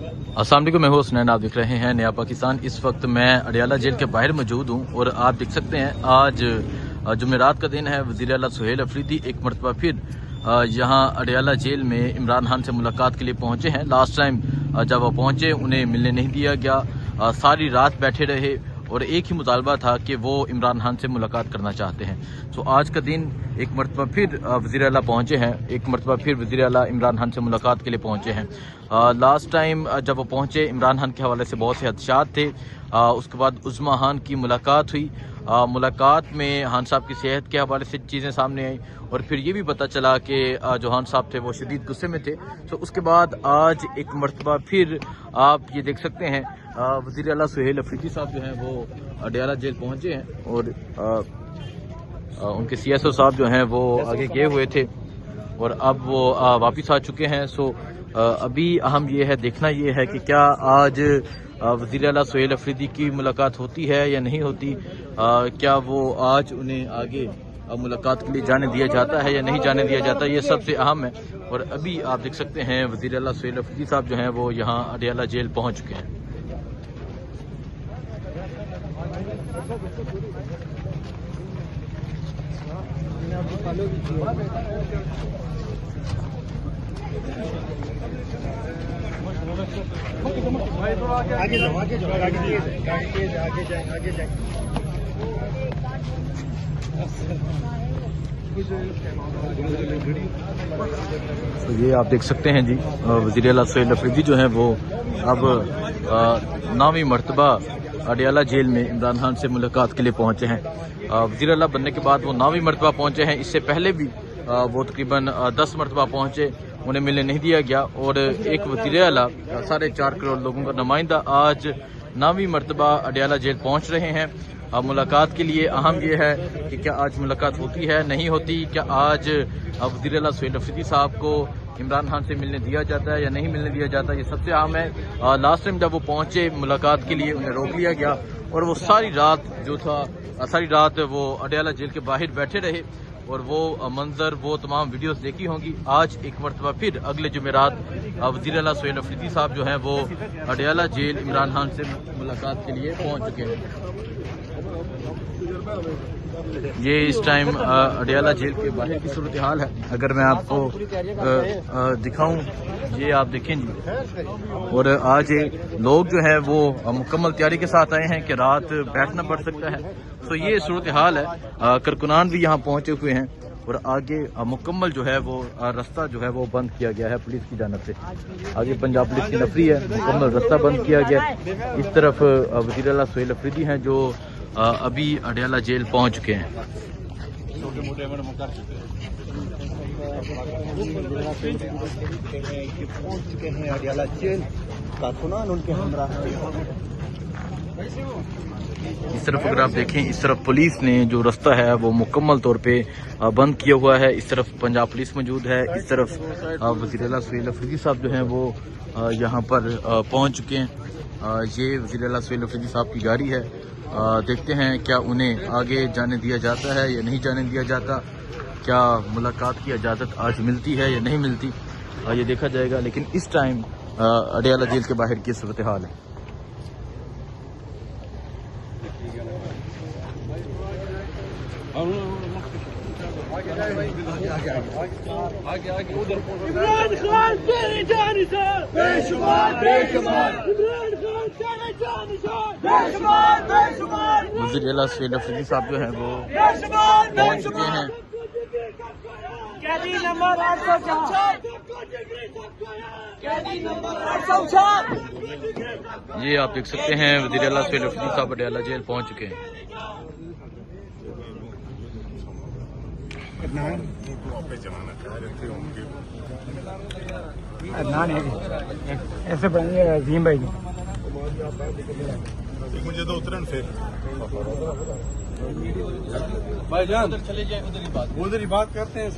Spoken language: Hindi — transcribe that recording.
अस्सलाम वालेकुम, मैं हूं हुसनैन। आप देख रहे हैं नया पाकिस्तान। इस वक्त मैं अडियाला जेल के बाहर मौजूद हूं और आप देख सकते हैं आज जुमेरात का दिन है। वज़ीर आला सुहेल अफरीदी एक मरतबा फिर यहाँ अडियाला जेल में इमरान खान से मुलाकात के लिए पहुंचे हैं। लास्ट टाइम जब वो पहुंचे उन्हें मिलने नहीं दिया गया, सारी रात बैठे रहे और एक ही मुतालबा था कि वो इमरान खान से मुलाकात करना चाहते हैं। तो आज का दिन एक मरतबा फिर वज़ीर आला पहुंचे हैं, एक मरतबा फिर वज़ीर आला इमरान खान से मुलाकात के लिए पहुंचे हैं। लास्ट टाइम जब वो पहुंचे इमरान खान के हवाले से बहुत से हदशात थे। उसके बाद उस्मा खान की मुलाकात हुई। मुलाकात में खान साहब की सेहत के हवाले से चीज़ें सामने आई और फिर ये भी पता चला कि जो खान साहब थे वो शदीद गुस्से में थे। तो उसके बाद आज एक मरतबा फिर आप ये देख सकते हैं वज़ीर आला सुहेल अफरीदी साहब जो हैं वो अडियाला जेल पहुंचे हैं और उनके CSO साहब जो हैं वो आगे गए हुए थे और अब वो वापस आ चुके हैं। सो अभी अहम ये है, देखना ये है कि क्या आज वज़ीर आला सुहेल अफरीदी की मुलाकात होती है या नहीं होती। क्या वो आज उन्हें आगे मुलाकात के लिए जाने दिया जाता है या नहीं जाने दिया जाता, ये सबसे अहम है। और अभी आप देख सकते हैं वज़ीर आला सुहेल अफरीदी साहब जो हैं वो यहाँ अडियाला जेल पहुँच चुके हैं। तो ये आप देख सकते हैं जी, वज़ीर आला सुहेल अफरीदी जो हैं वो अब 9वीं मरतबा अडियाला जेल में इमरान खान से मुलाकात के लिए पहुंचे हैं। वज़ीर आला बनने के बाद वो 9वीं मरतबा पहुंचे हैं। इससे पहले भी वो तकरीबन 10 मरतबा पहुंचे, उन्हें मिलने नहीं दिया गया। और एक वज़ीर आला 4.5 करोड़ लोगों का नुमाइंदा आज 9वीं मरतबा अडियाला जेल पहुंच रहे हैं मुलाकात के लिए। अहम यह है कि क्या आज मुलाकात होती है नहीं होती, क्या आज वज़ीर आला सुहेल अफरीदी साहब को इमरान खान से मिलने दिया जाता है या नहीं मिलने दिया जाता, ये सबसे अहम है। लास्ट टाइम जब वो पहुंचे मुलाकात के लिए उन्हें रोक लिया गया और वो सारी रात वो अडियाला जेल के बाहर बैठे रहे और वो मंजर, वो तमाम वीडियोस देखी होंगी। आज एक मरतबा फिर अगले जुमेरात वज़ीर आला सुहेल अफरीदी साहब जो हैं वो अडियाला जेल इमरान खान से मुलाकात के लिए पहुंच चुके हैं। ये इस टाइम अडियाला जेल के बाहर की सूरत हाल है। अगर मैं आपको दिखाऊं, ये आप देखें जी। और आज लोग जो है वो मुकम्मल तैयारी के साथ आए हैं कि रात बैठना पड़ सकता है। तो ये सूरत हाल है। कारकुनान भी यहाँ पहुंचे हुए हैं और आगे मुकम्मल जो है वो रास्ता जो है वो बंद किया गया है पुलिस की जानब से। आगे पंजाब पुलिस की नफरी है, मुकम्मल रास्ता बंद किया गया। इस तरफ वज़ीर आला सुहेल अफरीदी हैं जो अभी अडियाला जेल पहुंच चुके हैं। अडियाला जेल कारकुनान उनके हमरा हैं। इस तरफ अगर आप देखें, इस तरफ पुलिस ने जो रास्ता है वो मुकम्मल तौर पे बंद किया हुआ है। इस तरफ पंजाब पुलिस मौजूद है, इस तरफ वज़ीर आला सुहेल अफरीदी साहब जो हैं वो यहाँ पर पहुँच चुके हैं। ये वज़ीर आला सुहेल अफरीदी साहब की गाड़ी है। देखते हैं क्या उन्हें आगे जाने दिया जाता है या नहीं जाने दिया जाता, क्या मुलाकात की इजाज़त आज मिलती है या नहीं मिलती, ये देखा जाएगा। लेकिन इस टाइम अडियाला जेल के बाहर की सूरत हाल है। इमरान खान तेरे जानिसार बेशुमार बेशुमार, इमरान खान तेरे जानिसार बेशुमार बेशुमार। वज़ीर आला सुहेल अफरीदी साहब जो हैं वो पहुंच चुके हैं। कैदी नंबर 804, कैदी नंबर 804। ये आप देख सकते हैं वज़ीर आला सुहेल अफरीदी साहब अडियाला जेल पहुंच चुके हैं। अदनान है ऐसे बनेंगे अजीम भाई मुझे तो उतरन फिर भाईजान चले जाए, उधर ही बात करते हैं।